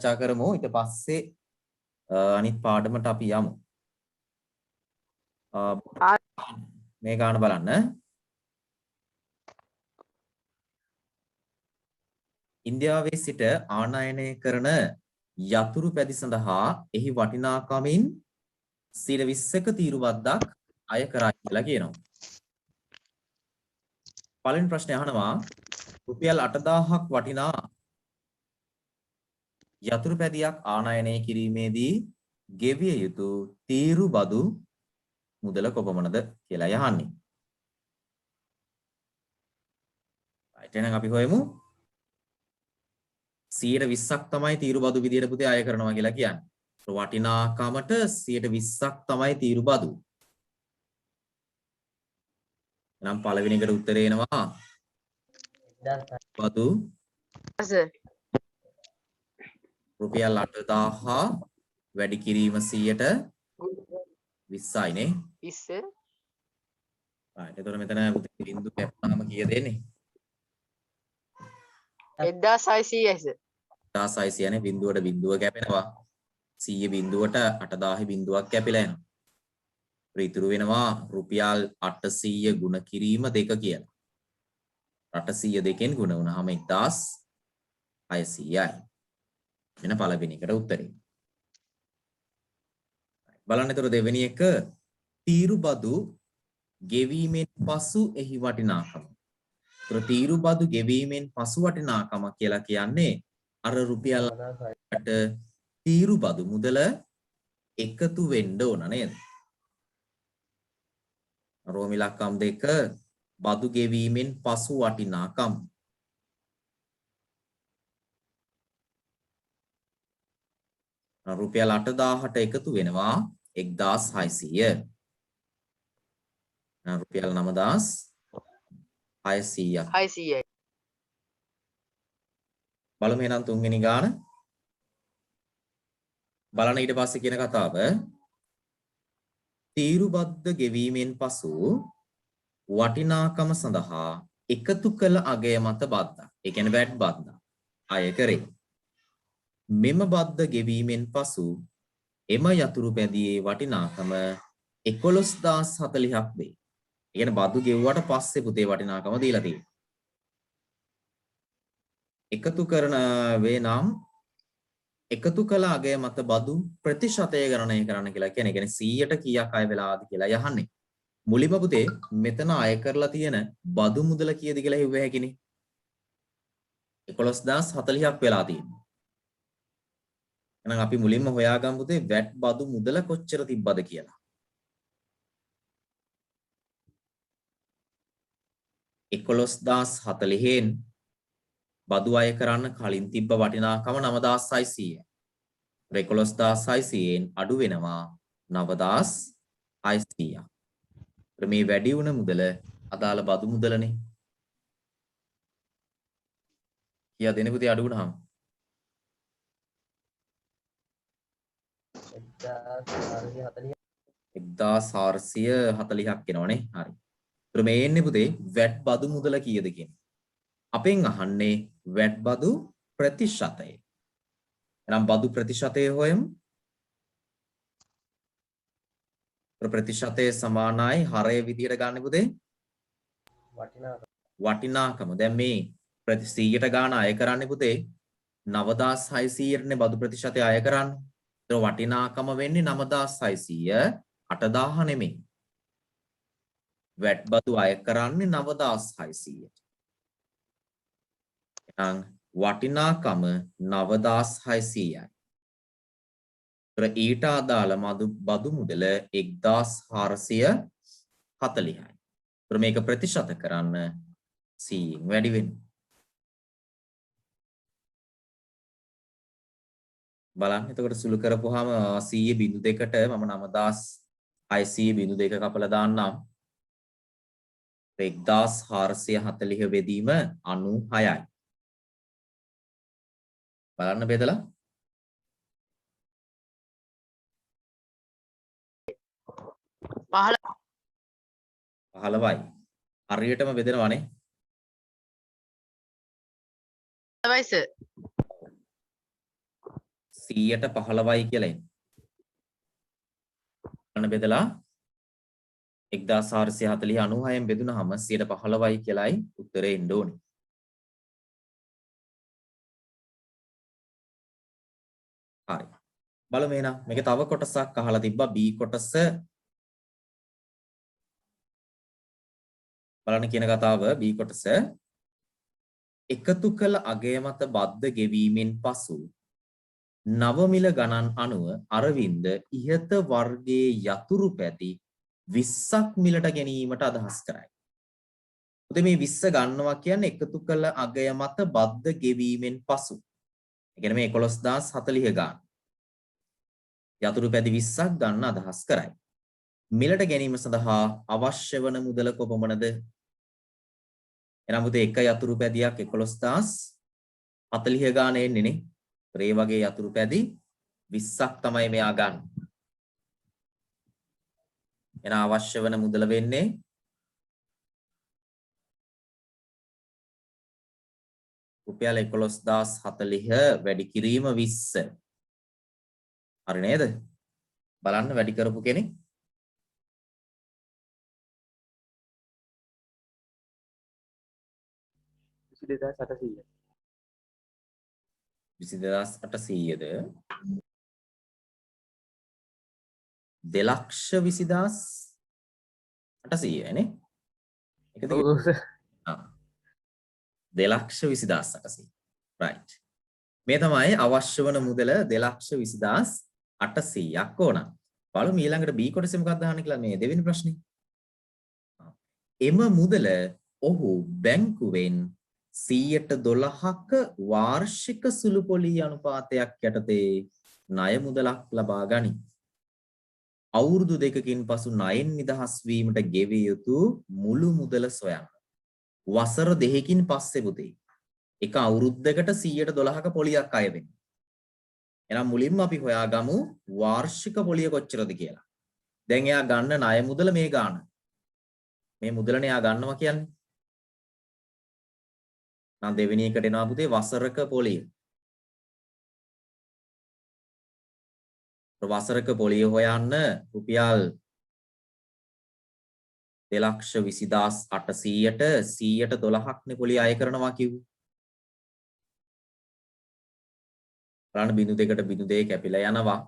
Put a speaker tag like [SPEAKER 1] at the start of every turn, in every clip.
[SPEAKER 1] සාකච්ඡා කරමු. ඊට පස්සේ අනිත් පාඩමට අපි යමු. මේ ගාන බලන්න. ඉන්දියාවේ සිට ආනයනය කරන යතුරු පැදි සඳහා එහි වටිනාකමින් 20ක තීරුබද්දක් අය කරයි කියලා කියනවා. පළවෙනි ප්‍රශ්නේ අහනවා රුපියල් 8000ක් වටිනා යතුරු පැදියක් ආනයනය කිරීමේදී ගෙවිය යුතු තීරු බදු මුදල කොපමණද කියලා යහන්නේ. right එහෙනම් අපි හොයමු 120ක් තමයි තීරු බදු විදියට පුතේ අය කරනවා කියලා කියන්නේ. වටිනාකමට 120ක් තමයි තීරු බදු. එහෙනම් පළවෙනි එකට උත්තරේ එනවා බදු රුපියල් 8000 වැඩි කිරීම 120යි නේ
[SPEAKER 2] 20
[SPEAKER 1] right එතකොට මෙතන බිඳු කැපුවාම කීයද එන්නේ
[SPEAKER 2] 1600
[SPEAKER 1] 1600 නේ බිඳුවට බිඳුව කැපෙනවා 100 බිඳුවට 8000 බිඳුවක් කැපිලා එනවා ඉතුරු වෙනවා රුපියල් 800 ගුණ කිරීම 2 කියලා 800 දෙකෙන් ගුණ වුණාම 1600යි වෙන පළවෙනි එකට උත්තරේ බලන්න ඒතර දෙවෙනි එක තීරු බදු ගෙවීමෙන් පසු එහි වටිනාකම. ඒතර තීරු බදු ගෙවීමෙන් පසු වටිනාකම කියලා කියන්නේ අර රුපියල් 8ට තීරු බදු මුදල එකතු වෙන්න ඕන නේද? රෝමි ලක්කම් 2 බදු ගෙවීමෙන් පසු වටිනාකම්. රුපියල් 8000ට එකතු වෙනවා 1600. රුපියල් 9600ක්. බලමු එහෙනම් තුන්වෙනි ගාන. බලන්න ඊට පස්සේ කියන කතාව. තීරුබද්ද ගෙවීමෙන් පසු වටිනාකම සඳහා එකතු කළ අගය මත බද්දක්. ඒ කියන්නේ වැට් බද්දක් අය කරේ. මෙම බද්ද ගෙවීමෙන් පසු එම යතුරු පැදියේ වටිනාකම 11040ක් වේ. ඒ කියන්නේ බදු ගෙවුවට පස්සේ පුතේ වටිනාකම දීලා තියෙනවා. එකතු කරන වේ නම් එකතු කළ අගය මත බදු ප්‍රතිශතය ගණනය කරන්න කියලා කියන්නේ. ඒ කියන්නේ 100ට කීයක් අය වෙලාද කියලා යහන්නේ. මුලින්ම පුතේ මෙතන අය කරලා තියෙන බදු මුදල කීයද කියලා හිව්ව හැකිනේ. 11040ක් වෙලා තියෙනවා. එහෙනම් අපි මුලින්ම හොයාගමු පුතේ වැට් බදු මුදල කොච්චර තිබ්බද කියලා. 11040න් බදු අය කරන්න කලින් තිබ්බ වටිනාකම 9600යි. 11600න් අඩු වෙනවා 9600ක්. මේ වැඩි වුණ මුදල අදාළ බදු මුදලනේ. කියා දෙන්නේ පුතේ අඩු වුණාම 1440ක් එනවනේ. හරි. ඒතර මේ එන්නේ පුතේ වැට් බදු මුදල කීයද කියන්නේ. අපෙන් අහන්නේ වැට් බදු ප්‍රතිශතය. එහෙනම් බදු ප්‍රතිශතය හොයමු. ප්‍රතිශතය සමානයි හරය විදියට ගන්න පුතේ වටිනාකම. දැන් මේ 100ට ගාන අය කරන්නේ පුතේ 9600ටනේ බදු ප්‍රතිශතය අය කරන්නේ. ඒක වටිනාකම වෙන්නේ 9600 8000 නෙමෙයි. වැට් බදු අය කරන්නේ 9600ට. එහෙනම් වටිනාකම 9600යි. ඊට අදාළ බදු මුදල 1440යි. මේක ප්‍රතිශත කරන්න 100න් වැඩි වෙනවා. බලන්න එතකොට සුළු කරපුවාම 100.2ට මම 9600.2 කපලා දාන්නම්. 1440 බෙදීම 96යි. බලන්න බෙදලා 15යි. හරියටම බෙදනවානේ. 100ට 15යි කියලා එන්නේ. අන්න බෙදලා 1440 96න් බෙදුනහම 115යි කියලායි උත්තරේ එන්න ඕනේ. හරි. බලමු එහෙනම් මේක තව කොටසක් අහලා තිබ්බා B කොටස. බලන්න කියන කතාව B කොටස. එකතු කළ අගය මත බද්ද ගෙවීමෙන් පසු නව මිල ගණන් අනුව අරවින්ද ඉහත වර්ගයේ යතුරු පැති 20ක් මිලට ගැනීමට අදහස් කරයි. උදේ මේ 20 ගන්නවා කියන්නේ එකතු කළ අගය මත බද්ද ගෙවීමෙන් පසු. ඒ කියන්නේ මේ 11040 ගන්න. යතුරු පැති 20ක් ගන්න අදහස් කරයි. මිලට ගැනීම සඳහා අවශ්‍ය වන මුදල කොපමණද? එනම් උදේ එක යතුරු පැදියක් 11040 ගාන එන්නේ නේ. ඒ වගේ යතුරු පැදි 20ක් තමයි මෙයා ගන්න. එන අවශ්‍ය වන මුදල වෙන්නේ රුපියල් 11040 වැඩි කිරීම 20. හරි නේද? බලන්න වැඩි කරපු කෙනෙක්
[SPEAKER 3] 22800.
[SPEAKER 1] 22800ද 2,20,800 නේ? එකද?
[SPEAKER 3] ඔව් සර්.
[SPEAKER 1] 2,20,800. right. මේ තමයි අවශ්‍ය වන මුදල 2,20,800ක් ඕන. බලමු ඊළඟට B කොටසේ මොකක්ද අහන්නේ කියලා මේ දෙවෙනි ප්‍රශ්නේ. එම මුදල ඔහු බැංකුවෙන් 112ක වාර්ෂික සුළු පොලී අනුපාතයක් යටතේ ණය මුදලක් ලබා ගනී. අවුරුදු දෙකකින් පසු ණයෙන් නිදහස් වීමට ගෙවිය යුතු මුළු මුදල සොයන්න. වසර දෙකකින් පස්සේ පුතේ එක අවුරුද්දකට 112ක පොලියක් අය වෙන්නේ. එහෙනම් මුලින්ම අපි හොයාගමු වාර්ෂික පොලිය කොච්චරද කියලා. දැන් එයා ගන්න ණය මුදල මේ ගාන. මේ මුදලනේ එයා ගන්නවා කියන්නේ. නම් දෙවෙනි එකට එනවා පුතේ වසරක පොලිය. වසරක පොලිය හොයන්න රුපියල් 2,20,800ට 112ක් නේ පොලිය අය කරනවා කිව්වේ. බලන්න බිඳු දෙකට බිඳු දෙක කැපිලා යනවා.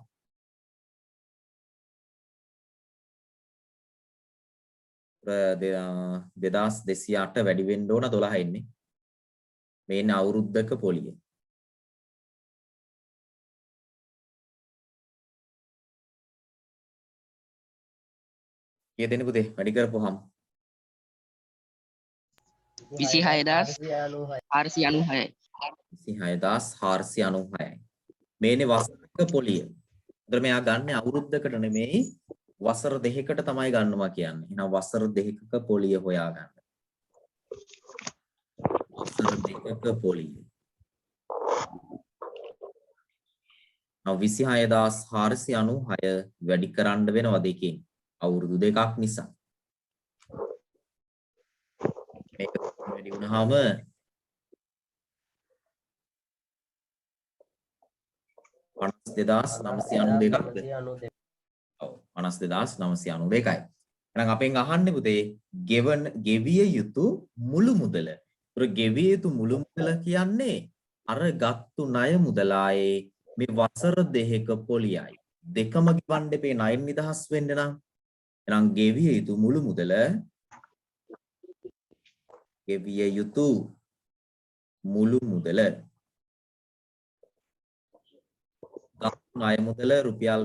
[SPEAKER 1] අ 2208 වැඩි වෙන්න ඕන 12 ඉන්නේ. මේන අවුරුද්දක පොලිය. කීය දෙනෙ පුතේ වැඩි කරපුවාම
[SPEAKER 4] 26496යි.
[SPEAKER 1] 26496යි. මේනේ වසරක පොලිය. උදේ මෙයා ගන්න අවුරුද්දකට නෙමෙයි වසර දෙකකට තමයි ගන්නවා කියන්නේ. එහෙනම් වසර දෙකක පොලිය හොයා ගන්න. වසර දෙකක පොලිය. 26496 වැඩි කරන්න වෙනවා දෙකෙන්. අවුරුදු දෙකක් නිසා. මේක වැඩි වුණාම 52992ක්ද? ඔව් 52992යි. එහෙනම් අපෙන් අහන්නේ පුතේ ගෙවිය යුතු මුළු මුදල. ඒතර ගෙවිය යුතු මුළු මුදල කියන්නේ අර ගත්තු ණය මුදලායේ මේ වසර දෙකක පොලියයි. දෙකම ගෙවන්න දෙපේ ණයෙන් නිදහස් වෙන්න නම් එහෙනම් ගෙවිය යුතු මුළු මුදල ගෙවිය යුතු මුළු මුදල ණය මුදල රුපියල්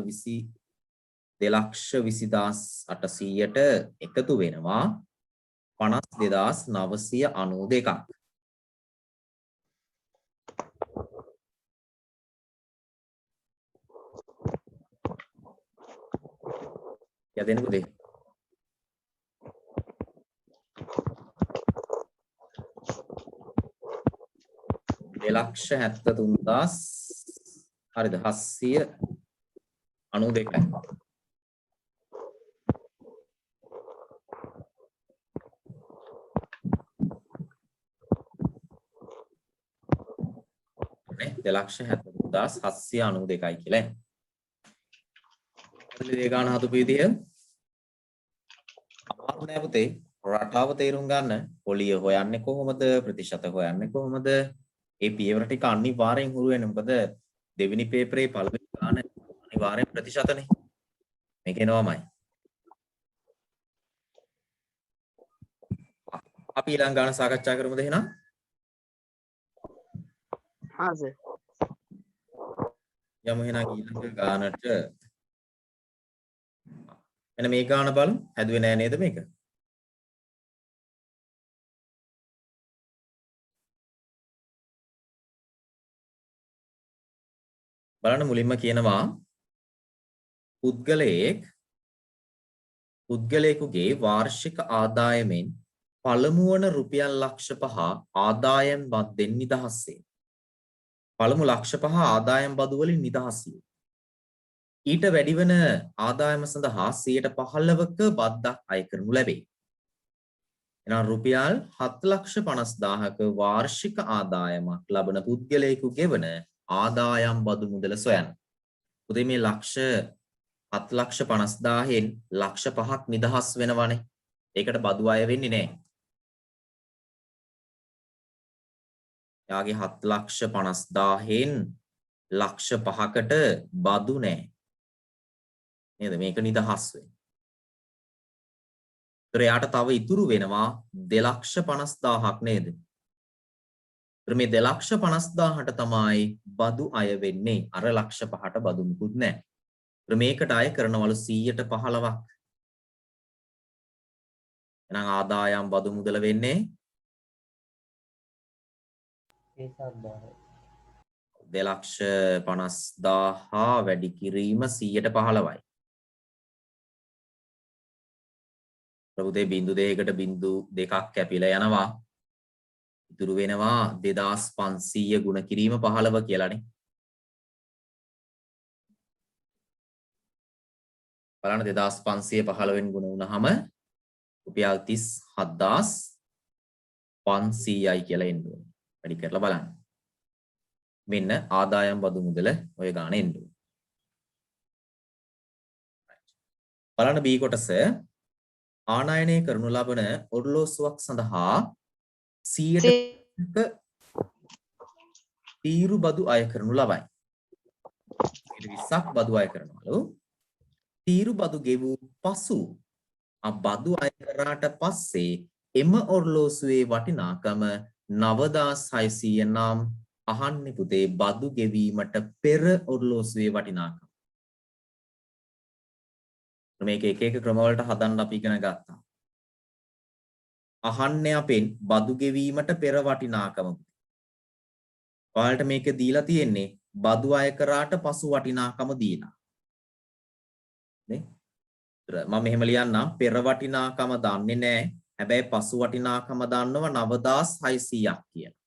[SPEAKER 1] 2,20,800ට එකතු වෙනවා 52,992ක්. යදෙන පුතේ 2,73,000 හරිද 792යි. නේ 2,73,000 9792යි කියලා. ඒ ගාන හදපු විදිය අමාරු නෑ පුතේ. රටාව තේරුම් ගන්න පොලිය හොයන්නේ කොහොමද? ප්‍රතිශත හොයන්නේ කොහොමද? ඒ පියවර ටික අනිවාර්යෙන් හුරු වෙන්න. මොකද දෙවෙනි පේපරේ පළවෙනි ගාන අනිවාර්යෙන් ප්‍රතිශතනේ. මේක එනවාමයි. අපි ඊළඟ ගාන සාකච්ඡා කරමුද එහෙනම්?
[SPEAKER 2] हाँ सर
[SPEAKER 1] යමු එහෙනම් ඊළඟ ගානට. එන්න මේ ගාන බලමු. හැදුවේ නෑ නේද මේක? බලන්න මුලින්ම කියනවා පුද්ගලයෙකුගේ වාර්ෂික ආදායමෙන් පළමු වන රුපියල් ලක්ෂ 5 ආදායම් බද්දෙන් නිදහස් වේ. පළමු ලක්ෂ 5 ආදායම් බදු වලින් නිදහස් වේ. ඊට වැඩි වෙන ආදායම සඳහා 15%ක බද්දක් අය කරනු ලැබේ. එනම් රුපියල් 7,50,000ක වාර්ෂික ආදායමක් ලබන පුද්ගලයෙකු ගෙවන ආදායම් බදු මුදල සොයන්න. උදේ මේ ලක්ෂ 7,50,000න් ලක්ෂ 5ක් නිදහස් වෙනවනේ. ඒකට බදු අය වෙන්නේ නැහැ. යාගේ 7,50,000න් ලක්ෂ 5කට බදු නැහැ. නේද? මේක නිදහස් වෙන්නේ. ඒතර යාට තව ඉතුරු වෙනවා 2,50,000ක් නේද? මේ 2,50,000ට තමයි බදු අය වෙන්නේ. අර ලක්ෂ 5ට බදු මුකුත් නැහැ. මේකට අය කරනවලු 115ක්. එහෙනම් ආදායම් බදු මුදල වෙන්නේ 2,50,000 වැඩි කිරීම 115යි. ප්‍රබුදේ බිංදු දෙකකට බිංදු දෙකක් කැපිලා යනවා. ඉතුරු වෙනවා 2500 ගුණ කිරීම 15 කියලානේ. බලන්න 2515 ගුණ වුණාම රුපියල් 37,500යි කියලා එන්න ඕනේ. වැඩි කරලා බලන්න. මෙන්න ආදායම් බදු මුදල ඔය ගාන එන්න ඕනේ. බලන්න B කොටස ආනයනය කරනු ලබන ඔරලෝසුවක් සඳහා 100ක තීරු බදු අය කරනු ලබයි. 20ක් බදු අය කරනවලු. තීරු බදු ගෙවූ පසු බදු අය කරාට පස්සේ එම ඔරලෝසුවේ වටිනාකම 9,600 නම් අහන්නේ පුතේ බදු ගෙවීමට පෙර ඔරලෝසුවේ වටිනාකම. මේක එක එක ක්‍රම වලට හදන්න අපි ඉගෙන ගත්තා. අහන්නේ අපෙන් බදු ගෙවීමට පෙර වටිනාකම. ඔයාලට මේක දීලා තියෙන්නේ බදු අය කරාට පසු වටිනාකම දීලා. නේ? මම මෙහෙම ලියන්නම් පෙර වටිනාකම දන්නේ නැහැ. හැබැයි පසු වටිනාකම දන්නව 9,600ක් කියලා.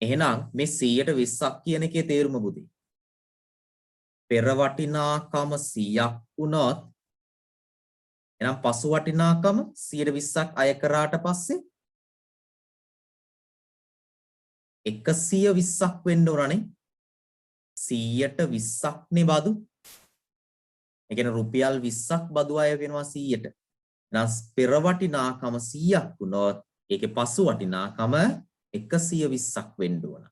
[SPEAKER 1] එහෙනම් මේ 120ක් කියන එකේ තේරුම බුදේ. පෙර වටිනාකම 100ක් වුණොත් එහෙනම් පසු වටිනාකම 120ක් අය කරාට පස්සේ 120ක් වෙන්න ඕනනේ. 100ට 20ක් නේ බදු. ඒ කියන්නේ රුපියල් 20ක් බදු අය වෙනවා 100ට. එහෙනම් පෙර වටිනාකම 100ක් වුණොත් ඒකේ පසු වටිනාකම 120ක් වෙන්න ඕන.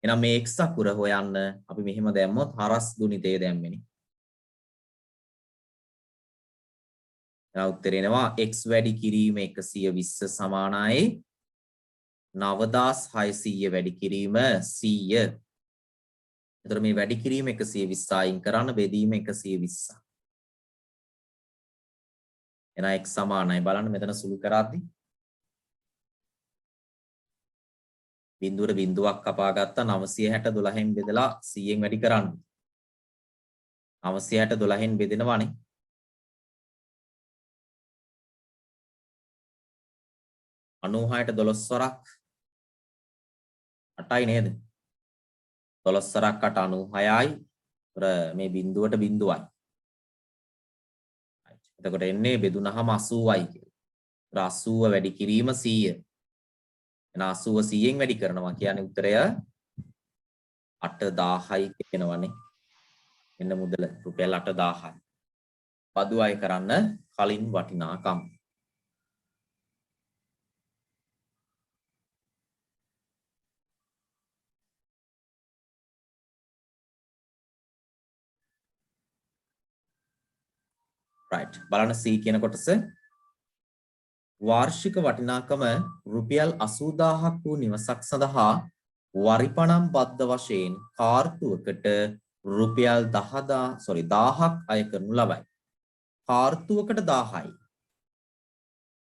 [SPEAKER 1] එහෙනම් මේ x අකුර හොයන්න අපි මෙහෙම දැම්මොත් හරස් ගුණිතය දැම්මනේ. දැන් උත්තරේ එනවා x වැඩි කිරීම 120 සමානයි 9,600 වැඩි කිරීම 100. එතකොට මේ වැඩි කිරීම 120 අයින් කරන්න බෙදීම 120. එහෙනම් x සමානයි බලන්න මෙතන සුළු කරද්දී බිඳුවට බිඳුවක් කපා ගත්තා 960 12න් බෙදලා 100න් වැඩි කරන්න. 960 12න් බෙදෙනවානේ. අනූහයට 12 වරක් 8යි නේද? 12 වරක් 8 96යි. මේ බිඳුවට බිඳුවයි. එතකොට එන්නේ බෙදුනහම 80යි කියලා. 80 වැඩි කිරීම 100. එන 80 100න් වැඩි කරනවා කියන්නේ උත්තරය 8000යි කියනවනේ. මෙන්න මුදල රුපියල් 8000යි. බදු අය කරන්න කලින් වටිනාකම්. right බලන්න C කියන කොටස වාර්ෂික වටිනාකම රුපියල් 80000ක් වූ නිවසක් සඳහා වරිපණම් බද්ධ වශයෙන් කාර්තුවකට රුපියල් 1000ක් අය කරනු ලබයි. කාර්තුවකට 1000යි.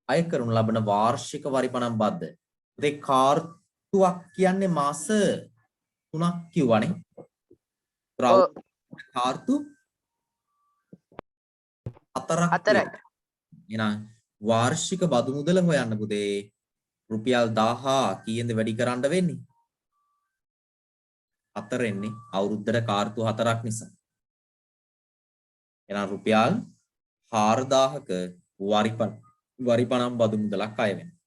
[SPEAKER 1] අය කරනු ලබන වාර්ෂික වරිපණම් බද්ධ. ඒ කාර්තුවක් කියන්නේ මාස 3ක් කියවනේ. කාර්තු 4ක්. එහෙනම් වාර්ෂික බදු මුදල හොයන්න පුතේ රුපියල් 1000 කීයෙන්ද වැඩි කරන්න වෙන්නේ? 4 එන්නේ අවුරුද්දට කාර්තු 4ක් නිසා. එහෙනම් රුපියල් 4000ක වරිපණම් බදු මුදලක් අය වෙනවා.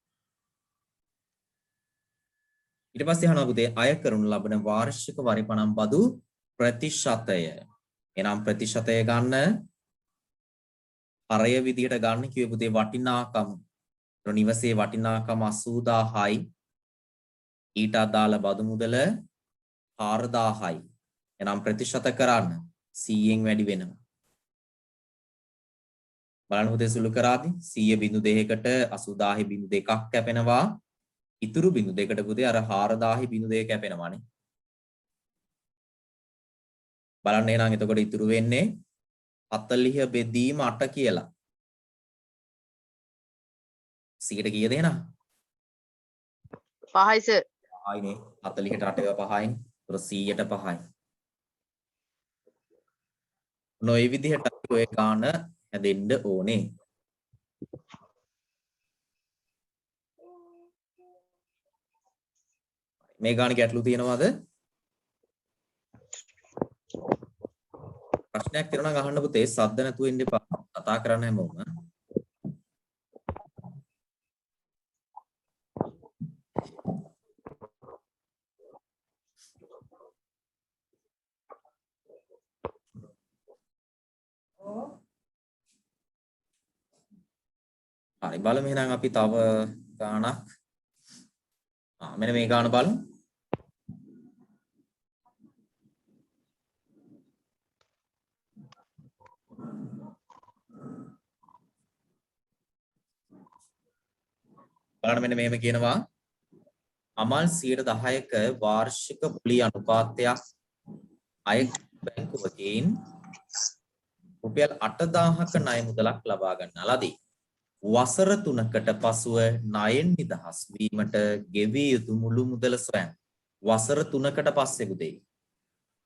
[SPEAKER 1] ඊට පස්සේ අහනවා පුතේ අය කරනු ලබන වාර්ෂික වරිපණම් බදු ප්‍රතිශතය. එහෙනම් ප්‍රතිශතය ගන්න හරය විදියට ගන්න කිව්වේ පුතේ වටිනාකම. නිවසේ වටිනාකම 80000යි. ඊට අදාළ බදු මුදල 4000යි. එහෙනම් ප්‍රතිශත කරන්න 100න් වැඩි වෙනවා. බලන්න පුතේ සුළු කරාදී 100.2කට 80000.2ක් කැපෙනවා. ඉතුරු 0.2කට පුතේ අර 4000.2 කැපෙනවානේ. බලන්න එහෙනම් එතකොට ඉතුරු වෙන්නේ 40 බෙදීම 8 කියලා. 100ට කීයද එහෙනම්?
[SPEAKER 2] 5යි සර්.
[SPEAKER 1] 5යිනේ. 40ට 8 ඒවා 5යිනේ. ඒතර 100ට 5යි. නොයි විදිහට ඔය ගාන හැදෙන්න ඕනේ. මේ ගාන ගැටලු තියෙනවද? ප්‍රශ්නයක් තියෙනවා නම් අහන්න පුතේ සද්ද නැතුව ඉන්න එපා. කතා කරන්න හැමෝම. හරි බලමු එහෙනම් අපි තව ගානක්. මෙන්න මේ ගාන බලමු. බලන්න මෙන්න මෙහෙම කියනවා අමල් 10%ක වාර්ෂික පොලි අනුපාතයක් අය බැංකුවකින් රුපියල් 8000ක ණය මුදලක් ලබා ගන්නා ලදී. වසර 3කට පසුව ණයෙන් නිදහස් වීමට ගෙවිය යුතු මුළු මුදල සොයන්න. වසර 3කට පස්සේ පුතේ.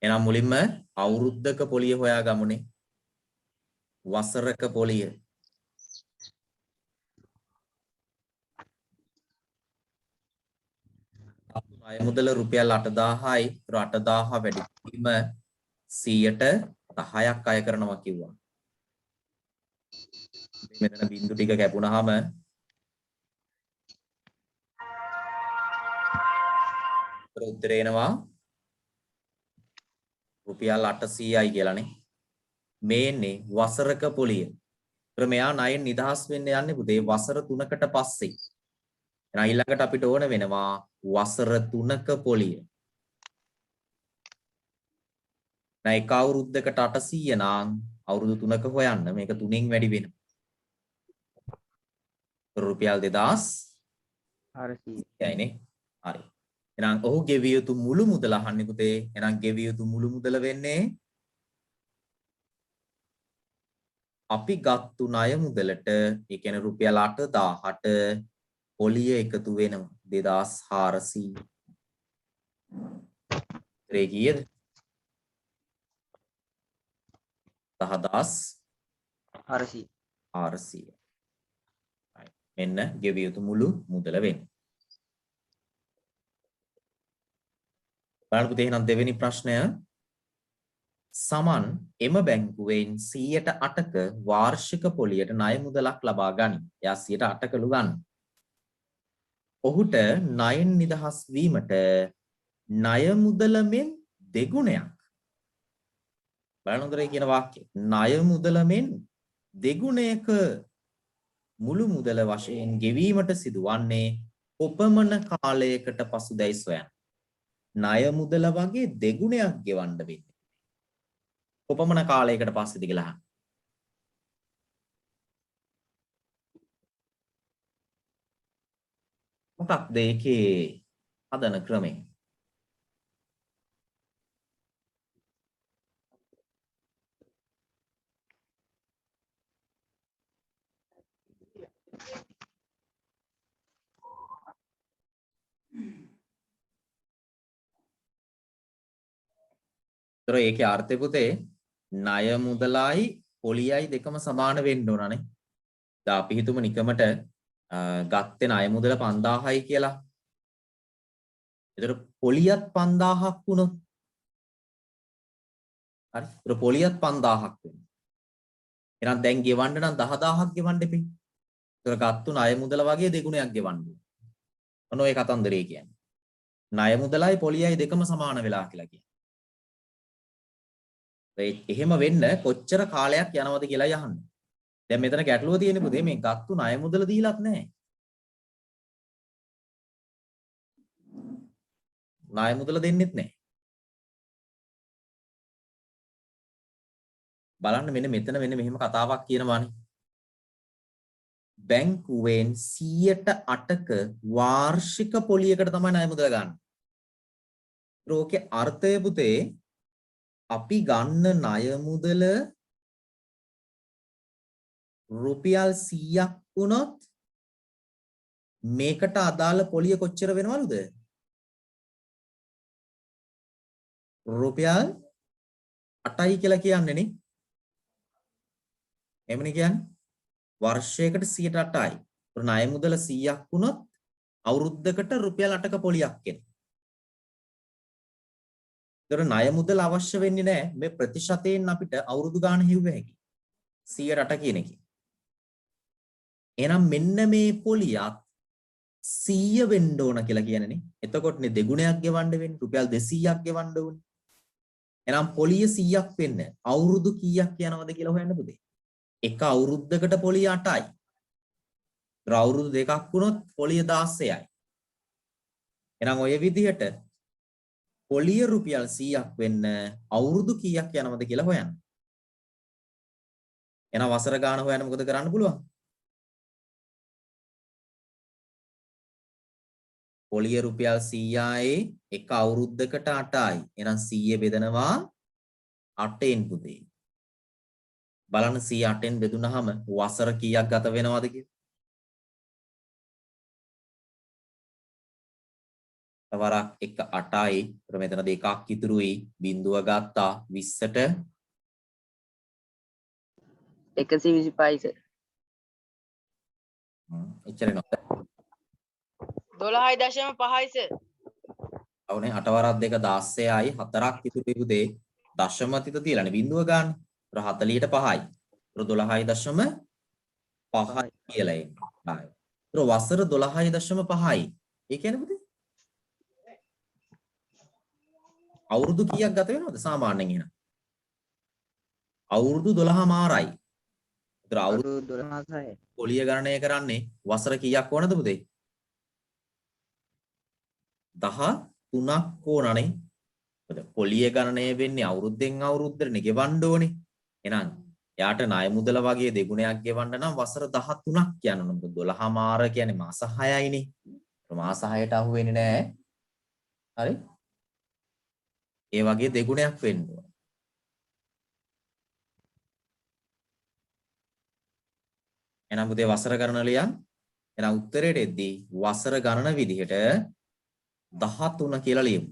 [SPEAKER 1] එහෙනම් මුලින්ම අවුරුද්දක පොලිය හොයා ගමුනේ. වසරක පොලිය. ණය මුදල රුපියල් 8000යි. ඒතර 8000 වැඩි වීම 100ට 10ක් අය කරනවා කිව්වා. මෙතන බිංදු ටික කැපුණාම උත්තර එනවා රුපියල් 800යි කියලානේ. මේන්නේ වසරක පොලිය. ඒතර මෙයා ණයෙන් නිදහස් වෙන්න යන්නේ පුතේ වසර 3කට පස්සේ. එහෙනම් ඊළඟට අපිට ඕන වෙනවා වසර 3ක පොලිය. දැන් එක අවුරුද්දකට 800 නම් අවුරුදු 3ක හොයන්න මේක 3න් වැඩි වෙනවා. රුපියල් 2400යිනේ. හරි. එහෙනම් ඔහු ගෙවිය යුතු මුළු මුදල අහන්නේ පුතේ. එහෙනම් ගෙවිය යුතු මුළු මුදල වෙන්නේ අපි ගත්තු ණය මුදලට ඒ කියන්නේ රුපියල් 8000ට පොලිය එකතු වෙනවා 2400. ඒ කීයද? 10400. මෙන්න ගෙවිය යුතු මුළු මුදල වෙන්නේ. බලන්න පුතේ එහෙනම් දෙවෙනි ප්‍රශ්නය සමන් එම බැංකුවෙන් 108ක වාර්ෂික පොලියට ණය මුදලක් ලබා ගනි. එයා 108කලු ගන්න. ඔහුට ණයෙන් නිදහස් වීමට ණය මුදල මෙන් දෙගුණයක්. බලන්න හොඳට කියන වාක්‍යය. ණය මුදල මෙන් දෙගුණයක මුළු මුදල වශයෙන් ගෙවීමට සිදුවන්නේ කොපමණ කාලයකට පසුදැයි සොයන්න. ණය මුදල වගේ දෙගුණයක් ගෙවන්න වෙන්නේ. කොපමණ කාලයකට පස්සේද කියලා අහන්න. මොකක්ද ඒකේ හදන ක්‍රමය? ඒතර ඒකේ අර්ථය පුතේ ණය මුදලයි පොලියයි දෙකම සමාන වෙන්න ඕනනේ. දැන් අපි හිතමු නිකමට ගත්තේ ණය මුදල 5000යි කියලා. ඒතර පොලියත් 5000ක් වුණොත් හරි. ඒතර පොලියත් 5000ක් වෙනවා. එහෙනම් දැන් ගෙවන්න නම් 10000ක් ගෙවන්න එපේ. ඒතර ගත්තු ණය මුදල වගේ දෙගුණයක් ගෙවන්න ඕනේ. ඔන්න ඔය කතන්දරේ කියන්නේ. ණය මුදලයි පොලියයි දෙකම සමාන වෙලා කියලා කියන්නේ. එහෙම වෙන්න කොච්චර කාලයක් යනවද කියලා යහන්න. දැන් මෙතන ගැටලුව තියෙන්නේ පුතේ මේ ගත්තු ණය මුදල දීලත් නැහැ. ණය මුදල දෙන්නෙත් නැහැ. බලන්න මෙතන මෙහෙම කතාවක් කියනවානේ. බැංකුවෙන් 108ක වාර්ෂික පොලියකට තමයි ණය මුදල ගන්න. ඒකේ අර්ථය පුතේ අපි ගන්න ණය මුදල රුපියල් 100ක් වුණොත් මේකට අදාළ පොලිය කොච්චර වෙනවලුද? රුපියල් 8යි කියලා කියන්නේ නේ. එමුනේ කියන්නේ වර්ෂයකට 108යි. ඒ ණය මුදල 100ක් වුණොත් අවුරුද්දකට රුපියල් 8ක පොලියක් එනවා. ඒතර ණය මුදල අවශ්‍ය වෙන්නේ නැහැ මේ ප්‍රතිශතයෙන් අපිට අවුරුදු ගාන හිව්ව හැකි 108 කියන එකේ. එහෙනම් මෙන්න මේ පොලියත් 100 වෙන්න ඕන කියලා කියනනේ. එතකොටනේ දෙගුණයක් ගෙවන්න වෙන්නේ රුපියල් 200ක් ගෙවන්න ඕනේ. එහෙනම් පොලිය 100ක් වෙන්න අවුරුදු කීයක් යනවද කියලා හොයන්න පුතේ. එක අවුරුද්දකට පොලිය 8යි. ඒතර අවුරුදු දෙකක් වුණොත් පොලිය 16යි. එහෙනම් ඔය විදිහට පොලිය රුපියල් 100ක් වෙන්න අවුරුදු කීයක් යනවද කියලා හොයන්න. එහෙනම් වසර ගාන හොයන්න මොකද කරන්න පුළුවන්? පොලිය රුපියල් 100යි එක අවුරුද්දකට 8යි. එහෙනම් 100 බෙදනවා 8ෙන් පුතේ. බලන්න 100 8ෙන් බෙදුනහම වසර කීයක් ගත වෙනවද කියලා? වරක් එක 8යි. ඒතර මෙතන දෙකක් ඉතුරුයි. බිඳුව ගත්තා 20ට
[SPEAKER 2] 125 සර්.
[SPEAKER 1] එච්චර නේද?
[SPEAKER 2] 12.5 සර්.
[SPEAKER 1] අවුනේ 8 වරක් 2 16යි 4ක් ඉතුරුයි පුතේ. දශම තිත තියලානේ බිඳුව ගන්න. ඒතර 40ට 5යි. ඒතර 12.5 කියලා එන්නේ. ඒතර වසර 12.5යි. ඒ කියන්නේ පුතේ අවුරුදු කීයක් ගත වෙනවද සාමාන්‍යයෙන් එහෙනම්? අවුරුදු 12 මාරයි. ඒතර අවුරුදු
[SPEAKER 2] 12
[SPEAKER 1] පොලිය ගණනය කරන්නේ වසර කීයක් ඕනද පුතේ? 13ක් ඕනනේ. මොකද පොලිය ගණනය වෙන්නේ අවුරුද්දෙන් අවුරුද්දටනේ ගෙවන්න ඕනේ. එහෙනම් යාට ණය මුදල වගේ දෙගුණයක් ගෙවන්න නම් වසර 13ක් යන්න ඕන. මොකද 12 මාර කියන්නේ මාස 6යිනේ. මාස 6ට අහු වෙන්නේ නැහැ. හරි? ඒ වගේ දෙගුණයක් වෙන්න ඕන. එහෙනම් පුතේ වසර ගණන ලියන්. එහෙනම් උත්තරයට එද්දී වසර ගණන විදිහට 13 කියලා ලියමු.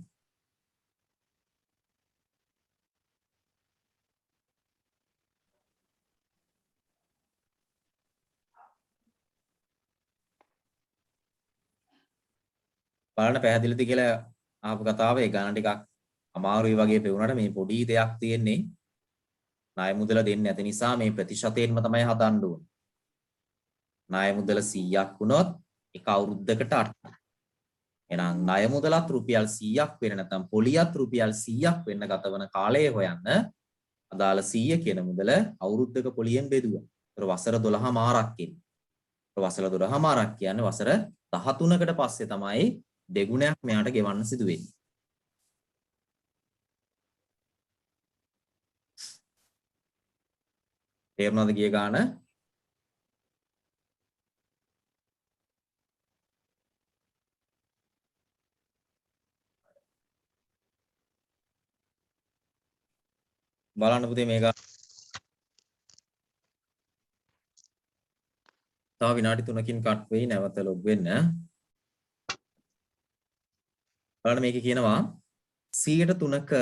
[SPEAKER 1] බලන්න පැහැදිලිද කියලා ආපු කතාව ඒ ගණන් ටිකක් අමාරුයි වගේ පෙවුනට මේ පොඩි දෙයක් තියෙන්නේ ණය මුදල දෙන්නේ නැති නිසා මේ ප්‍රතිශතයෙන්ම තමයි හදන්න ඕනේ. ණය මුදල 100ක් වුණොත් එක අවුරුද්දකට 8යි. එහෙනම් ණය මුදලත් රුපියල් 100ක් වෙන නැත්නම් පොලියත් රුපියල් 100ක් වෙන්න ගතවන කාලය හොයන්න අදාළ 100 කියන මුදල අවුරුද්දක පොලියෙන් බෙදුවා. ඒතර වසර 12 මාරක් කියන්නේ. වසර 12 මාරක් කියන්නේ වසර 13කට පස්සේ තමයි දෙගුණයක් මෙයාට ගෙවන්න සිදු වෙන්නේ. තේරුණාද ගිය ගාන? බලන්න පුතේ මේක තව විනාඩි 3කින් කට් වෙයි නැවත ලොග් වෙන්න. බලන්න මේකේ කියනවා 103ක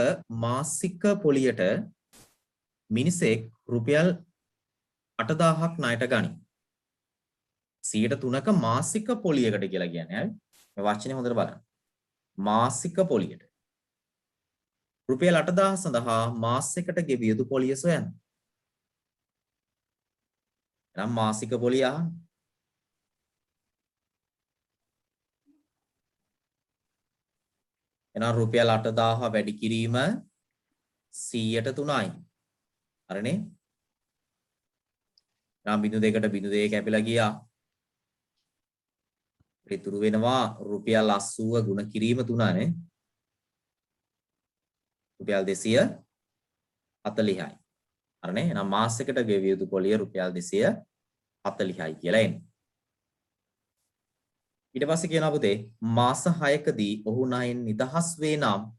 [SPEAKER 1] මාසික පොලියට මිනිසෙක් රුපියල් 8000ක් ණයට ගනි. 103ක මාසික පොලියකට කියලා කියන්නේ හරි. මේ වචනේ හොඳට බලන්න. මාසික පොලියට රුපියල් 8000 සඳහා මාසයකට ගෙවිය යුතු පොලිය සොයන්න. එහෙනම් මාසික පොලිය අහන්න. එහෙනම් රුපියල් 8000 වැඩි කිරීම 100ට 3යි. හරිනේ? නම් බිඳු දෙකට බිඳු දෙක කැපිලා ගියා. ඉතුරු වෙනවා රුපියල් 80 ගුණ කිරීම 3නේ. රුපියල් 240යි. හරිනේ? එහෙනම් මාසයකට ගෙවිය යුතු පොලිය රුපියල් 240යි කියලා එන්නේ. ඊට පස්සේ කියනවා පුතේ මාස 6කදී ඔහු ණයෙන් නිදහස් වේ නම්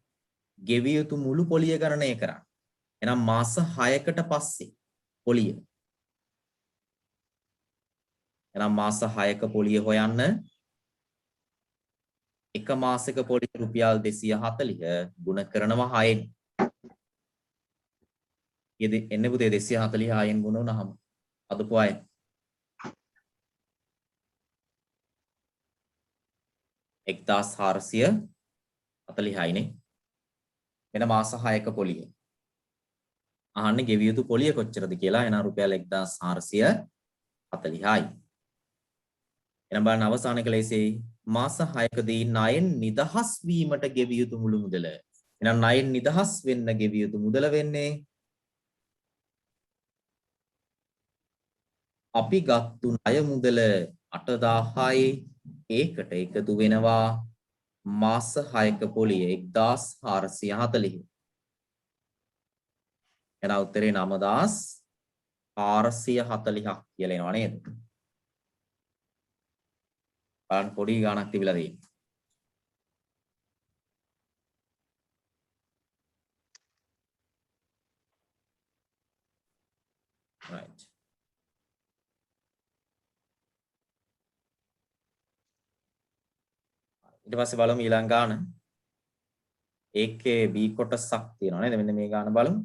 [SPEAKER 1] ගෙවිය යුතු මුළු පොලිය ගණනය කරන්න. එහෙනම් මාස 6කට පස්සේ පොලිය. එහෙනම් මාස 6ක පොලිය හොයන්න එක මාසයක පොලිය රුපියල් 240 ගුණ කරනවා 6ෙන්. ඊයේ එන්නේ පුතේ 246න් ගුණ වුණාම අදපු අය. එක්දාස් 440යිනේ. වෙන මාස 6ක පොලිය. අහන්නේ ගෙවිය යුතු පොලිය කොච්චරද කියලා. එහෙනම් රුපියල් 1440යි. එහෙනම් බලන්න අවසාන කලේසේ මාස 6කදී ණයෙන් නිදහස් වීමට ගෙවිය යුතු මුළු මුදල. එහෙනම් ණයෙන් නිදහස් වෙන්න ගෙවිය යුතු මුදල වෙන්නේ අපි ගත්තු ණය මුදල 8000යි ඒකට එකතු වෙනවා මාස 6ක පොලිය 1440. එහෙනම් උත්තරේ 9440ක් කියලා එනවා නේද? බලන්න පොඩි ගාණක් තිබිලා තියෙනවා. right. ඊට පස්සේ බලමු ඊළඟ ගාන. ඒකේ B කොටසක් තියෙනවා නේද? මෙන්න මේ ගාන බලමු.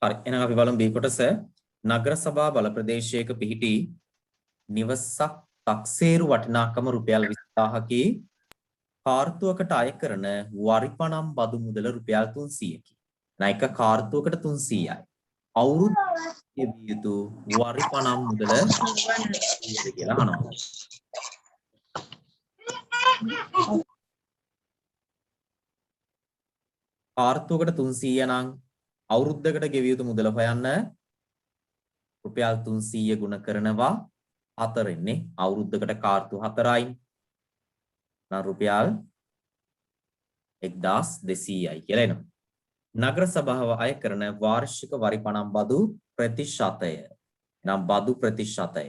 [SPEAKER 1] හරි එහෙනම් අපි බලමු B කොටස. නගර සභා බල ප්‍රදේශයක පිහිටි නිවසක් තක්සේරු වටිනාකම රුපියල් 20000කි කාර්තුවකට අය කරන වරිපනම් බදු මුදල රුපියල් 300කි. නැයික කාර්තුවකට 300යි. අවුරුදු ගෙවිය යුතු වරිපනම් මුදල කියලා අහනවා. කාර්තුවකට 300 නම් අවුරුද්දකට ගෙවිය යුතු මුදල හොයන්න රුපියල් 300 ගුණ කරනවා 4න්නේ අවුරුද්දකට කාර්තු 4යි නම් රුපියල් 1200යි කියලා එනවා. නගර සභාව අය කරන වාර්ෂික වරිපනම් බදු ප්‍රතිශතය. නම් බදු ප්‍රතිශතය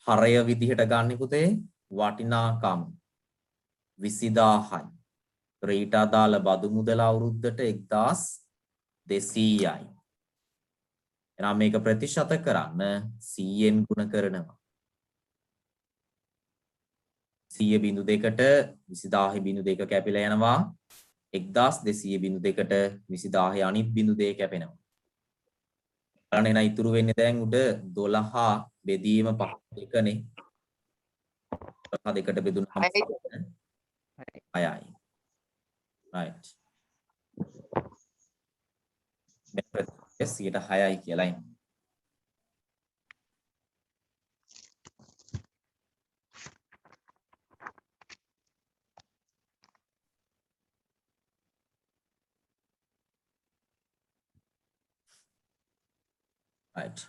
[SPEAKER 1] හරය විදිහට ගන්න පුතේ වටිනාකම් 20000යි. ඊට අදාළ බදු මුදල අවුරුද්දට 1200යි. එහෙනම් මේක ප්‍රතිශත කරන්න 100න් ගුණ කරනවා. 100.2කට 20000.2 කැපිලා යනවා. 1200.2කට 20000 අනිත් බිඳු 2 කැපෙනවා. බලන්න එන ඉතුරු වෙන්නේ දැන් උඩ 12 බෙදීම 5 2නේ. 12 2කට බෙදුනහම 6යි. right. මෙන්න 106යි කියලා එන්නේ. right.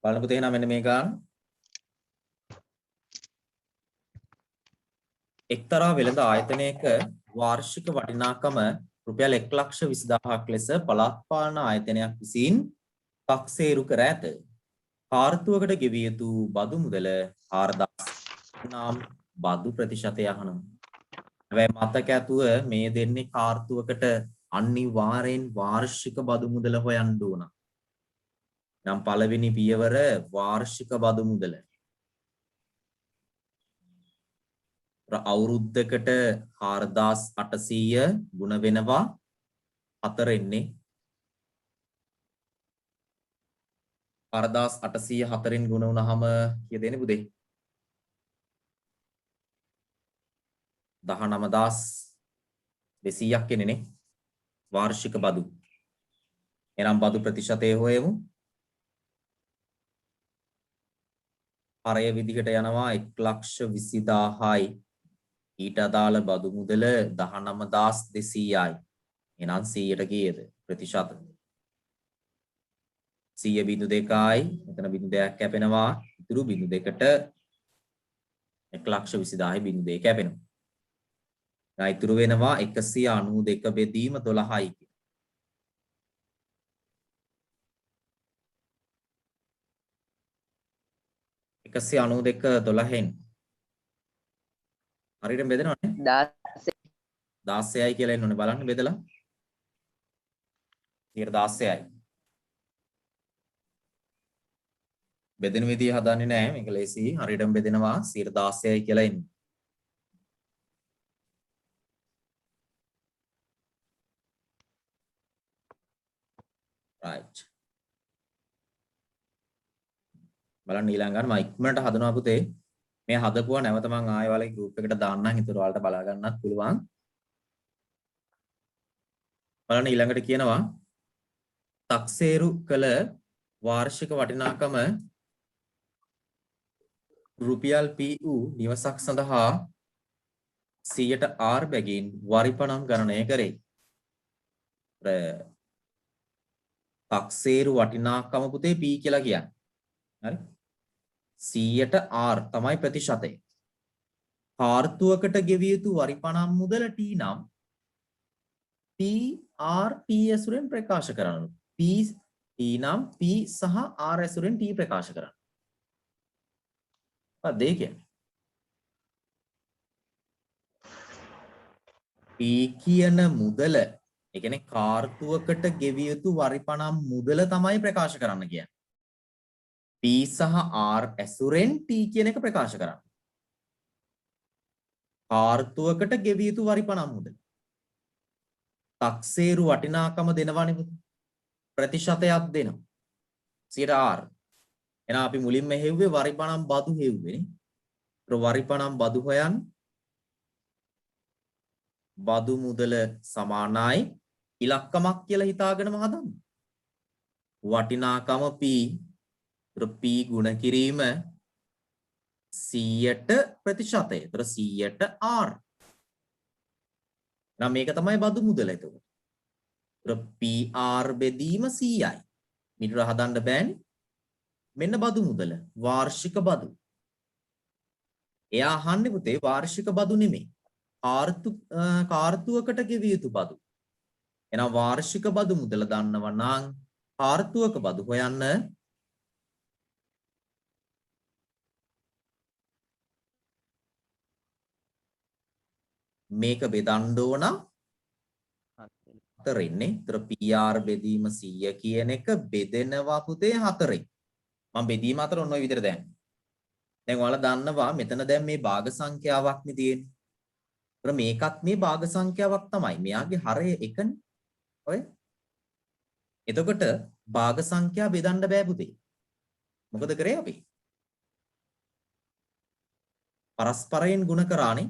[SPEAKER 1] බලන්න පුතේ එහෙනම් මෙන්න මේ ගාන. එක්තරා වෙළඳ ආයතනයක වාර්ෂික වටිනාකම රුපියල් 1,20,000ක් ලෙස පළාත් පාලන ආයතනයක් විසින් තක්සේරු කර ඇත. කාර්තුවකට ගෙවිය යුතු බදු මුදල 4,000 නම් බදු ප්‍රතිශතය අහනවා. හැබැයි මතක ඇතුව මේ දෙන්නේ කාර්තුවකට අනිවාර්යෙන් වාර්ෂික බදු මුදල හොයන්න ඕන. නම් පළවෙනි පියවර වාර්ෂික බදු මුදල. අවුරුද්දකට 4,800 ගුණ වෙනවා 4 එන්නේ 4,800 4න් ගුණ වුණාම කීයද එන්නේ පුතේ 19,200ක් එන්නේ නේ වාර්ෂික බදු. එනම් බදු ප්‍රතිශතය හොයමු. හරය විදිහට යනවා 1,20,000යි ඊට අදාළ බදු මුදල 19,200යි. එහෙනම් 100ට කීයද ප්‍රතිශත 100.2යි මෙතන බිඳු 2ක් කැපෙනවා ඉතුරු බිඳු 2කට 1,20,000.2 කැපෙනවා. දැන් ඉතුරු වෙනවා 192 බෙදීම 12යි. 192 12න් හරියට බෙදනවනේ 16යි කියලා එන්න ඕනේ බලන්න බෙදලා 16යි බෙදෙන විදිය හදන්නේ නැහැ මේක ලේසි හරියටම බෙදෙනවා 16යි කියලා එන්නේ right බලන්න ඊළඟ ගන්න මම ඉක්මනට හදනවා පුතේ මේ හදපුවා නැවත මම ආයෙ ඔයාලගේ group එකට දාන්නම් ඊතර ඔයාලට බලා ගන්නත් පුළුවන් බලන්න ඊළඟට කියනවා තක්සේරු කළ වාර්ෂික වටිනාකම රුපියල් PU නිවසක් සඳහා 100ට R බැගින් වරිපණම් ගණනය කරේ. තක්සේරු වටිනාකම පුතේ P කියලා කියන්නේ. හරි? 100ට R තමයි ප්‍රතිශතය. කාර්තුවකට ගෙවිය යුතු වරිපණම් මුදල T නම් P R P ඇසුරෙන් ප්‍රකාශ කරනවා. P නම් P සහ R ඇසුරෙන් T ප්‍රකාශ කරනවා. මොකක්ද ඒ කියන්නේ? P කියන මුදල ඒ කියන්නේ කාර්තුවකට ගෙවිය යුතු වරිපණම් මුදල තමයි ප්‍රකාශ කරන්න කියන්නේ. P සහ R ඇසුරෙන් T කියන එක ප්‍රකාශ කරන්න. කාර්තුවකට ගෙවිය යුතු වරිපණම් මුදල. තක්සේරු වටිනාකම දෙනවනේ පුතේ. ප්‍රතිශතයක් දෙනවා. 100R. එහෙනම් අපි මුලින්ම හෙව්වේ වරිපණම් බදු හෙව්වේ නේ. ඒතර වරිපණම් බදු හොයන් බදු මුදල සමානයි ඉලක්කමක් කියලා හිතාගෙනම හදන්න. වටිනාකම P P ගුණ කිරීම 100ට ප්‍රතිශතය. ඒතර 100ට R. නම් මේක තමයි බදු මුදල එතකොට. ඒතර PR බෙදීම 100යි. මීටර හදන්න බෑනේ. මෙන්න බදු මුදල වාර්ෂික බදු. එයා අහන්නේ පුතේ වාර්ෂික බදු නෙමෙයි. කාර්තුවකට ගෙවිය යුතු බදු. එහෙනම් වාර්ෂික බදු මුදල දන්නව නම් කාර්තුවක බදු හොයන්න මේක බෙදන්න ඕන 4න්නේ. ඒතර PR බෙදීම 100 කියන එක බෙදෙනවා පුතේ 4ෙන්. මම බෙදීම 4 ඔන්න ඔය විදිහට දැන්. දැන් ඔයාලා දන්නවා මෙතන දැන් මේ භාග සංඛ්‍යාවක් නේ තියෙන්නේ. ඒතර මේකත් මේ භාග සංඛ්‍යාවක් තමයි. මෙයාගේ හරය එකනේ. ඔය. එතකොට භාග සංඛ්‍යා බෙදන්න බෑ පුතේ. මොකද කරේ අපි? පරස්පරයෙන් ගුණ කරානේ.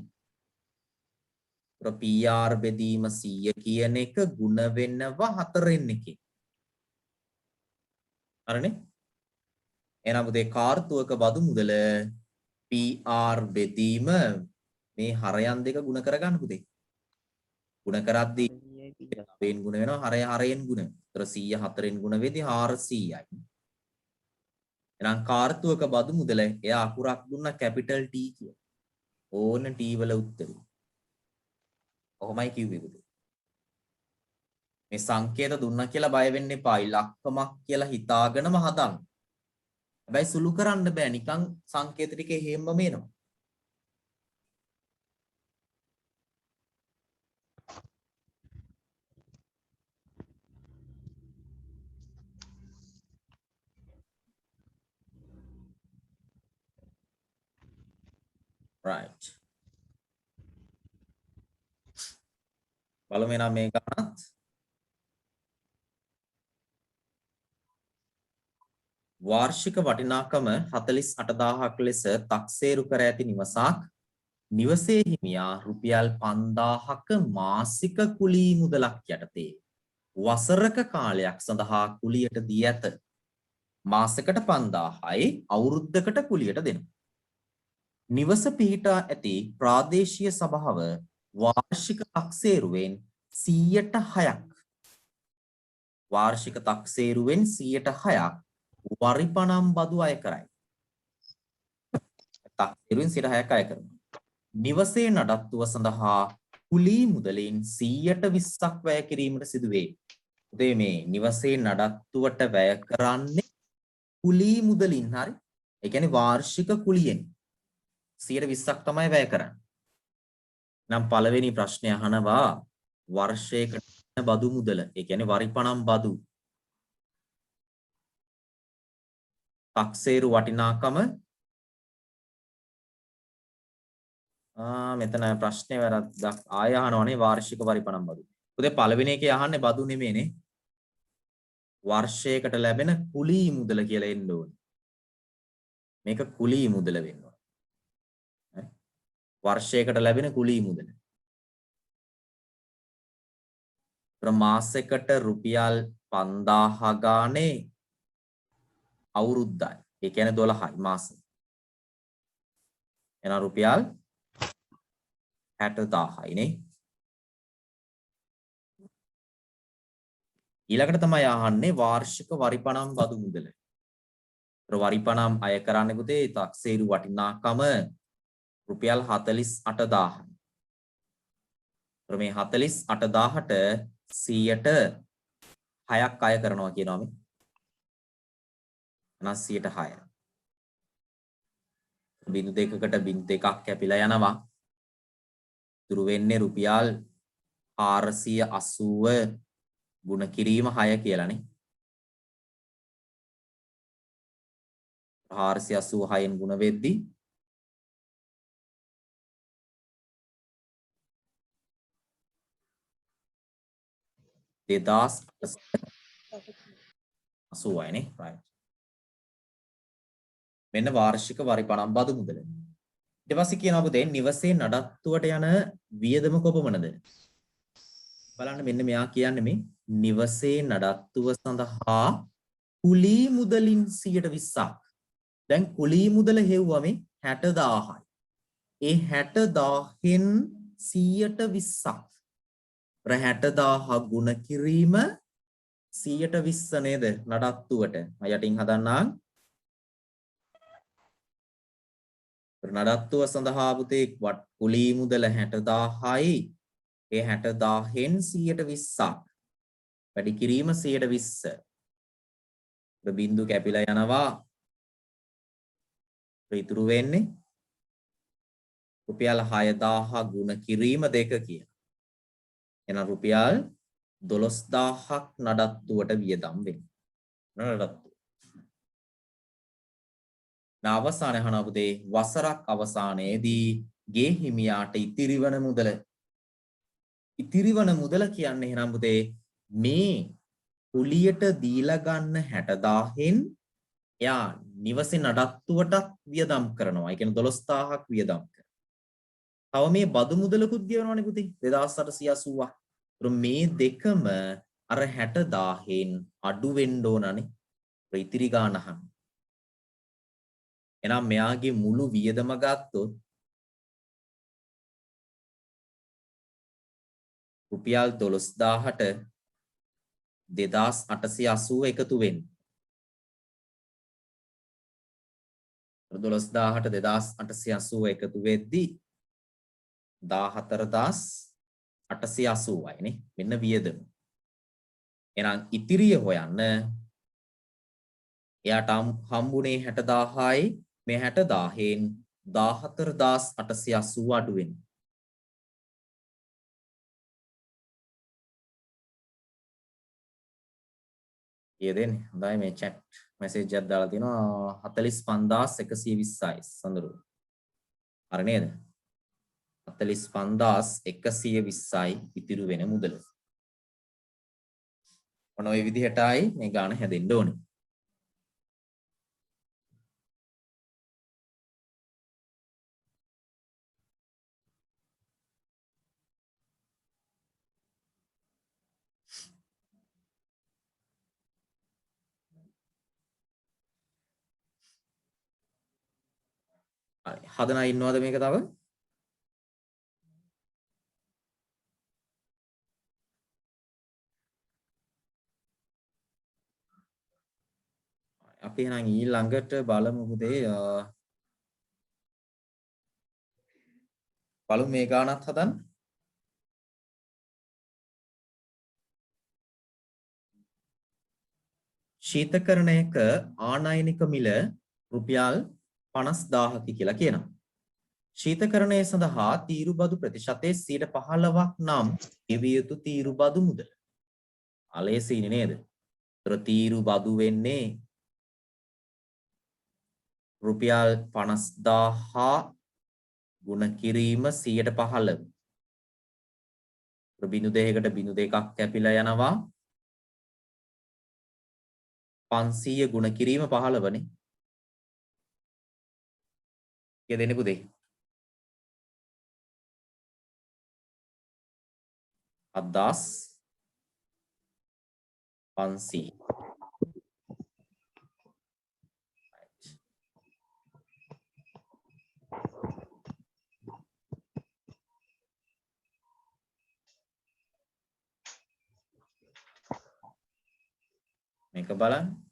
[SPEAKER 1] PR බෙදීම 100 කියන එක ගුණ වෙනවා 4න් එකේ. හරිනේ? එහෙනම් පුතේ කාර්තුවක බදු මුදල PR බෙදීම මේ හරයන් දෙක ගුණ කරගන්න පුතේ. ගුණ කරද්දී 9න් ගුණ වෙනවා හරය හරයෙන් ගුණ. ඒතර 100 4න් ගුණ වෙද්දී 400යි. එහෙනම් කාර්තුවක බදු මුදල එයා අකුරක් දුන්නා කැපිටල් T කියලා. ඕන T වල උත්තරේ. කොහොමයි කිව්වේ පුතේ? මේ සංකේත දුන්නා කියලා බය වෙන්න එපා. ඉලක්කමක් කියලා හිතාගෙනම හදන්න. හැබැයි සුළු කරන්න බෑ. නිකන් සංකේත ටික එහෙම්ම මේනවා. right. බලමු එනම් මේ ගණනත් වාර්ෂික වටිනාකම 48000ක් ලෙස තක්සේරු කර ඇති නිවසක් නිවසේ හිමියා රුපියල් 5000ක මාසික කුලී මුදලක් යටතේ වසරක කාලයක් සඳහා කුලියට දී ඇත. මාසයකට 5000යි අවුරුද්දකට කුලියට දෙනවා. නිවස පිහිටා ඇති ප්‍රාදේශීය සභාව වාර්ෂික තක්සේරුවෙන් 106ක් වාර්ෂික තක්සේරුවෙන් 106ක් වරිපණම් බදු අය කරයි. තක්සේරුවෙන් 106ක් අය කරනවා. නිවසේ නඩත්තුව සඳහා කුලී මුදලින් 120ක් වැය කිරීමට සිදුවේ. උදේ මේ නිවසේ නඩත්තුවට වැය කරන්නේ කුලී මුදලින් හරි. ඒ කියන්නේ වාර්ෂික කුලියෙන් 120ක් තමයි වැය කරන්නේ. නම් පළවෙනි ප්‍රශ්නය අහනවා වර්ෂයකට බදු මුදල. ඒ කියන්නේ වරිපණම් බදු. තක්සේරු වටිනාකම මෙතන ප්‍රශ්නේ වැරද්දක් ආය අහනවනේ වාර්ෂික වරිපණම් බදු. උදේ පළවෙනි එකේ අහන්නේ බදු නෙමෙයිනේ. වර්ෂයකට ලැබෙන කුලී මුදල කියලා එන්න ඕනේ. මේක කුලී මුදල වෙන්න ඕනේ. හරි. වර්ෂයකට ලැබෙන කුලී මුදල. මාසයකට රුපියල් 5000 ගානේ අවුරුද්දයි. ඒ කියන්නේ 12යි මාසෙ. එන රුපියල් 60000යි නේ. ඊළඟට තමයි අහන්නේ වාර්ෂික වරිපණම් බදු මුදල. වරිපණම් අය කරන්නේ පුතේ තක්සේරු වටිනාකම රුපියල් 48000යි. මේ 48000ට 100ට 6ක් අය කරනවා කියනවා මේ. එන 106. බිඳු දෙකකට බිඳු දෙකක් කැපිලා යනවා. ඉතුරු වෙන්නේ රුපියල් 480 ගුණ කිරීම 6 කියලානේ. 486න් ගුණ වෙද්දී දෙදාස් 80යි නේ. right. මෙන්න වාර්ෂික වරිපණම් බදු මුදල. ඊට පස්සේ කියනවා පුතේ නිවසේ නඩත්තුවට යන වියදම කොපමණද? බලන්න මෙන්න මෙයා කියන්නේ මේ නිවසේ නඩත්තුව සඳහා කුලී මුදලින් 120ක්. දැන් කුලී මුදල හෙව්වා මේ 60000යි. ඒ 60000න් 120ක්. 60000 ගුණ කිරීම 120 නේද නඩත්තුවට. මම යටින් හදන්නම්. නඩත්තුව සඳහා පුතේ කුලී මුදල 60000යි. ඒ 60000න් 120ක්. වැඩි කිරීම 120. බිඳු කැපිලා යනවා. ඉතුරු වෙන්නේ රුපියල් 6000 ගුණ කිරීම 2 කියන. එන රුපියල් 12000ක් නඩත්තුවට වියදම් වෙනවා. නඩත්තු. අවසානයේ අහනවා පුතේ වසරක් අවසානයේදී ගේ හිමියාට ඉතිරිවන මුදල කියන්නේ එහෙනම් පුතේ මේ කුලියට දීලා ගන්න 60000න් එයා නිවසේ නඩත්තුවට වියදම් කරනවා. ඒ කියන්නේ 12000ක් වියදම් කරනවා. තව මේ බදු මුදලකුත් ගෙවනවනේ පුතේ 2880ක්. මේ දෙකම අර 60000න් අඩු වෙන්න ඕනනේ. ඉතිරි ගාණ අහන්න. එහෙනම් මෙයාගේ මුළු වියදම ගත්තොත් රුපියල් 12000ට 2880 එකතු වෙන්නේ. 12000ට 2880 එකතු වෙද්දි 14880යි නේ. මෙන්න වියදම. එහෙනම් ඉතිරිය හොයන්න එයාට හම්බුනේ 60000යි මේ 60000න් 14880 අඩු වෙනවා. යෙදෙන්නේ. හොඳයි මේ chat message එකක් දාලා තිනවා 45120යි සඳරු. හරි නේද? 45120යි ඉතිරි වෙන මුදල. මොන ඔය විදිහටයි මේ ගාණ හැදෙන්න ඕනේ. හරි. හදන අය ඉන්නවද මේක තව? අපි එහෙනම් ඊළඟට බලමු පුතේ බලමු මේ ගානත් හදන්න. ශීතකරණයක ආනයනික මිල රුපියල් 50000ක් කියලා කියනවා. ශීතකරණය සඳහා තීරුබදු ප්‍රතිශතයේ 15ක් නම් ගෙවිය යුතු තීරුබදු මුදල. අලේසීනේ නේද? ඒතර තීරුබදු වෙන්නේ රුපියල් 50000 ගුණ කිරීම 115. බිඳු දෙකකට බිඳු දෙකක් කැපිලා යනවා 500 ගුණ කිරීම 15නේ. කිය දෙන්නේ පුතේ? 7500. මේක බලන්න.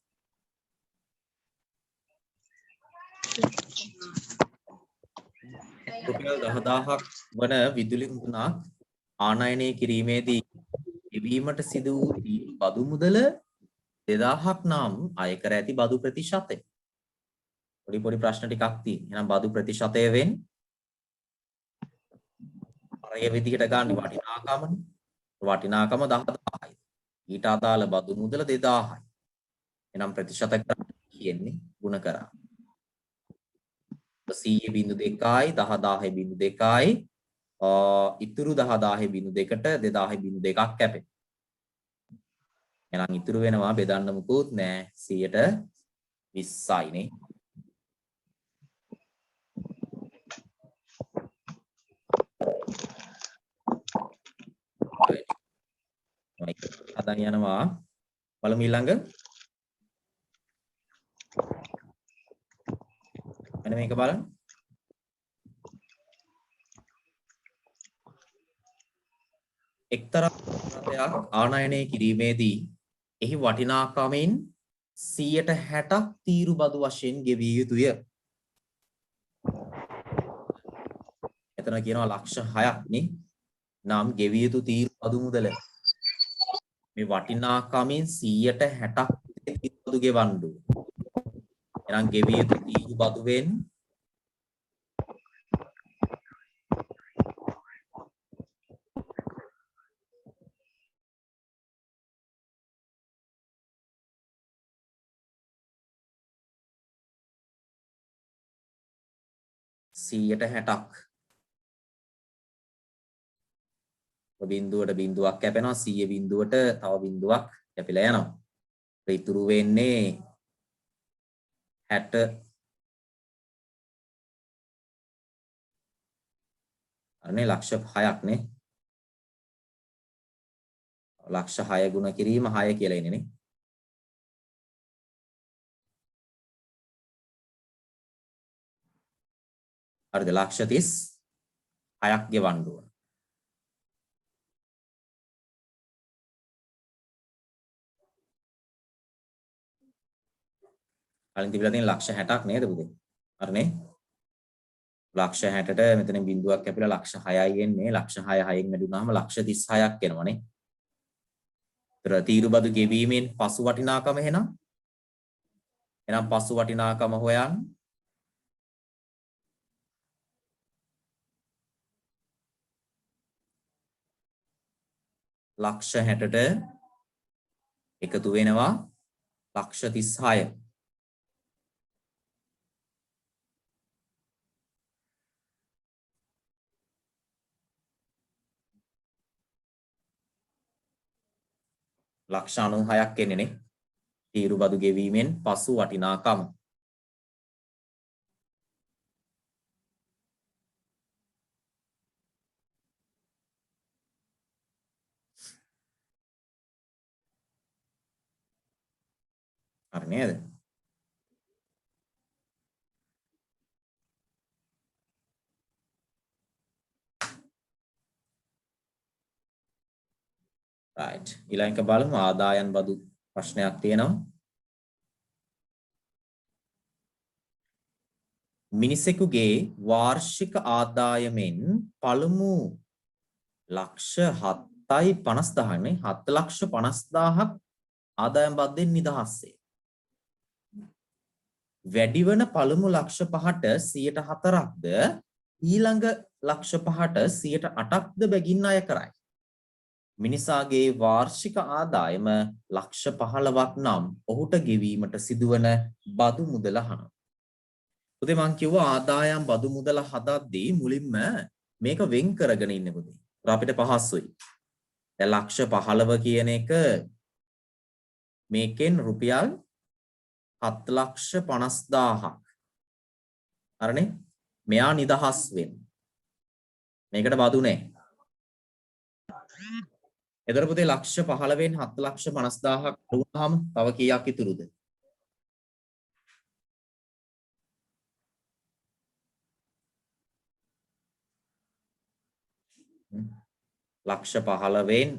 [SPEAKER 1] රුපියල් 10000ක් වන විදුලි මුදලක් ආනයනය කිරීමේදී ගෙවීමට සිදු වූ බදු මුදල 2000ක් නම් අය කර ඇති බදු ප්‍රතිශතය. පොඩි ප්‍රශ්න ටිකක් තියෙනවා. එහෙනම් බදු ප්‍රතිශතය වෙන්නේ අර ඒ විදිහට ගන්න වටිනාකමනේ. වටිනාකම 10000යි. ඊට අදාළ බදු මුදල 2000යි. එනම් ප්‍රතිශත කියන්නේ ಗುಣ කරා 100.2යි 10000.2යි ඉතුරු 10000.2ට 2000.2ක් කැපේ. එහෙනම් ඉතුරු වෙනවා බෙදන්න මුකුත් නෑ 120යි නේ. හදන් යනවා බලමු ඊළඟ මෙන්න මේක බලන්න. එක්තරා රටයක් ආනයනය කිරීමේදී එහි වටිනාකමෙන් 60%ක් තීරු බදු වශයෙන් ගෙවිය යුතුය. එතන කියනවා ලක්ෂ 6ක් නේ. නම් ගෙවිය යුතු තීරු බදු මුදල මේ වටිනාකමෙන් 60%ක් තීරු බදු ගෙවන්න ඕන. එහෙනම් ගෙවිය යුතු තීරු බදුවෙන් 160ක්. බිඳුවට බිඳුවක් කැපෙනවා 100 බිඳුවට තව බිඳුවක් කැපිලා යනවා. ඉතුරු වෙන්නේ 60 අනේ ලක්ෂ 6ක් නේ. ලක්ෂ 6 ගුණ කිරීම 6 කියලා එන්නේ නේ. හරිද? ලක්ෂ 36ක් ගෙවන්න ඕන. කලින් තිබිලා තියෙන ලක්ෂ 60ක් නේද පුතේ? හරිනේ. ලක්ෂ 60ට මෙතන බිඳුවක් කැපිලා ලක්ෂ 6යි එන්නේ. ලක්ෂ 6 6න් වැඩි වුණාම ලක්ෂ 36ක් එනවනේ. ඒතර තීරුබදු ගෙවීමෙන් පසු වටිනාකම එහෙනම් පසු වටිනාකම හොයන්න. ලක්ෂ 60ට එකතු වෙනවා ලක්ෂ 36. ලක්ෂ 96ක් එන්නේ නේ. තීරුබදු ගෙවීමෙන් පසු වටිනාකම. හරි නේද? right. ඊළඟ එක බලමු ආදායම් බදු ප්‍රශ්නයක් තියෙනවා. මිනිසෙකුගේ වාර්ෂික ආදායමෙන් පළමු ලක්ෂ 7.5,000 නේ 7,50,000ක් ආදායම් බද්දෙන් නිදහස්සේ. වැඩි වන පළමු ලක්ෂ 5ට 104ක්ද ඊළඟ ලක්ෂ 5ට 108ක්ද බැගින් අය කරයි. මිනිසාගේ වාර්ෂික ආදායම ලක්ෂ 15ක් නම් ඔහුට ගෙවීමට සිදුවන බදු මුදල අහනවා. පුතේ මං කිව්වා ආදායම් බදු මුදල හදද්දී මුලින්ම මේක වෙන් කරගෙන ඉන්න පුතේ. අපිට පහසුයි. දැන් ලක්ෂ 15 කියන එක මේකෙන් රුපියල් 7,50,000ක්. හරිනේ? මෙයා නිදහස් වෙන්නේ. මේකට බදු නැහැ. එතකොට පුතේ ලක්ෂ 15න් 7,50,000ක් අඩුවුනහම තව කීයක් ඉතුරුද? ලක්ෂ 15න්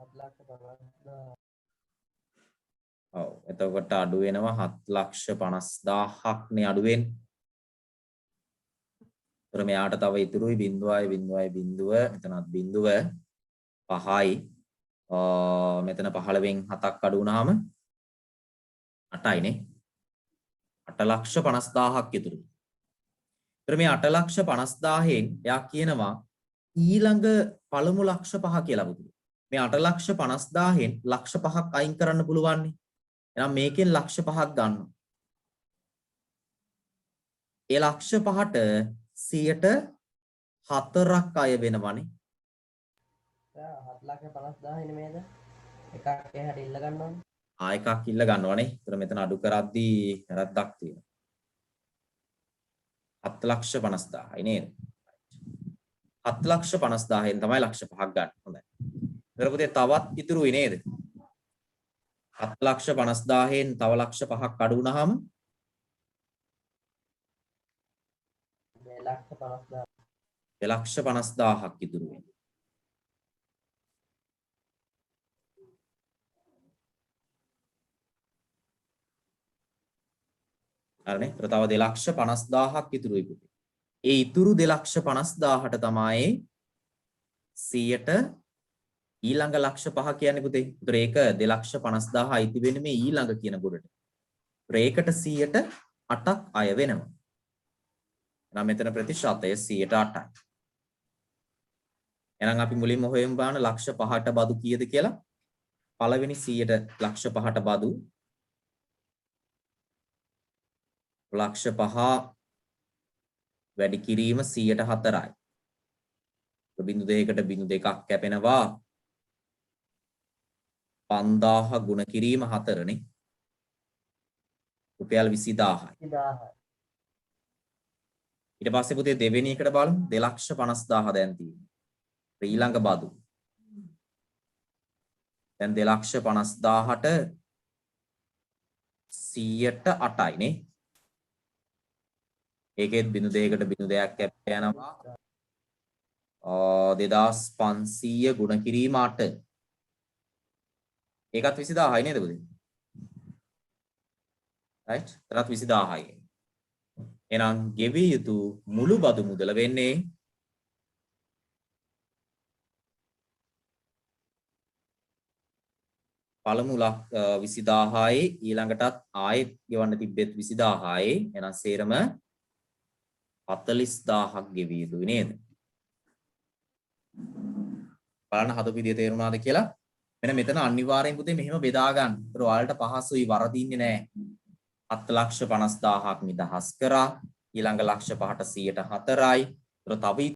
[SPEAKER 3] 7,50,000
[SPEAKER 1] ඔව් එතකොට අඩු වෙනවා 7,50,000ක් නේ අඩු වෙන්නේ. ඒතර මෙයාට තව ඉතුරුයි 0.0.0 මෙතනත් 0.5යි. මෙතන 15න් 7ක් අඩු වුණාම 8යි නේ. 8,50,000ක් ඉතුරුයි. ඒතර මේ 8,50,000න් එයා කියනවා ඊළඟ පළමු ලක්ෂ 5 කියලා පුදුයි. මේ 8,50,000න් ලක්ෂ 5ක් අයින් කරන්න පුළුවන් නේ. එහෙනම් මේකෙන් ලක්ෂ 5ක් ගන්නවා. ඒ ලක්ෂ 5ට 104ක් අය වෙනවනේ.
[SPEAKER 3] 7,50,000 නෙමෙයිද? එකක් එහාට ඉල්ල ගන්න ඕනේ.
[SPEAKER 1] එකක් ඉල්ල ගන්නවනේ. ඒතර මෙතන අඩු කරද්දී වැරද්දක් තියෙනවා. 7,50,000යි නේද? 7,50,000න් තමයි ලක්ෂ 5ක් ගන්න. හොඳයි. ඊට පුතේ තවත් ඉතුරුයි නේද? 7,50,000න් තව ලක්ෂ 5ක් අඩු වුණාම 2,50,000ක් ඉතුරු වෙනවා. හරිනේ. තව 2,50,000ක් ඉතුරුයි පුතේ. ඒ ඉතුරු 2,50,000ට තමයි 100ට ඊළඟ ලක්ෂ 5 කියන්නේ පුතේ. ඒතර ඒක 2,50,000 අයිති වෙන්නේ මේ ඊළඟ කියන ගොඩට. ඒකට 100ට 8ක් අය වෙනවා. එහෙනම් මෙතන ප්‍රතිශතය 108යි. එහෙනම් අපි මුලින්ම හොයමු බලන්න ලක්ෂ 5ට බදු කීයද කියලා. පළවෙනි 100ට ලක්ෂ 5ට බදු ලක්ෂ 5 වැඩි කිරීම 104යි. බිඳු දෙකකට බිඳු දෙකක් කැපෙනවා 5000 ගුණ කිරීම 4නේ. රුපියල් 20000යි.
[SPEAKER 3] 20000යි.
[SPEAKER 1] ඊට පස්සේ පුතේ දෙවෙනි එකට බලමු 250000 දැන් තියෙන්නේ. ඊළඟ බදු. දැන් 250000ට 108යි නේ. ඒකෙත් බිඳු දෙකකට බිඳු දෙකක් කැප යනවා 2500 ගුණ කිරීම 8. ඒකත් 20000යි නේද පුතේ? right? ඒකත් 20000යි. එහෙනම් ගෙවිය යුතු මුළු බදු මුදල වෙන්නේ පළමු 20000යි ඊළඟටත් ආයෙත් ගෙවන්න තිබ්බෙත් 20000යි. එහෙනම් සේරම 40000ක් ගෙවිය යුතුයි නේද? බලන්න හදපු විදිය තේරුණාද කියලා? මෙන්න මෙතන අනිවාර්යෙන් පුතේ මෙහෙම බෙදා ගන්න. ඒතර ඔයාලට පහසුයි වරදින්නේ නැහැ. 7,50,000ක් නිදහස් කරා. ඊළඟ ලක්ෂ 5ට 104යි. ඒතර තව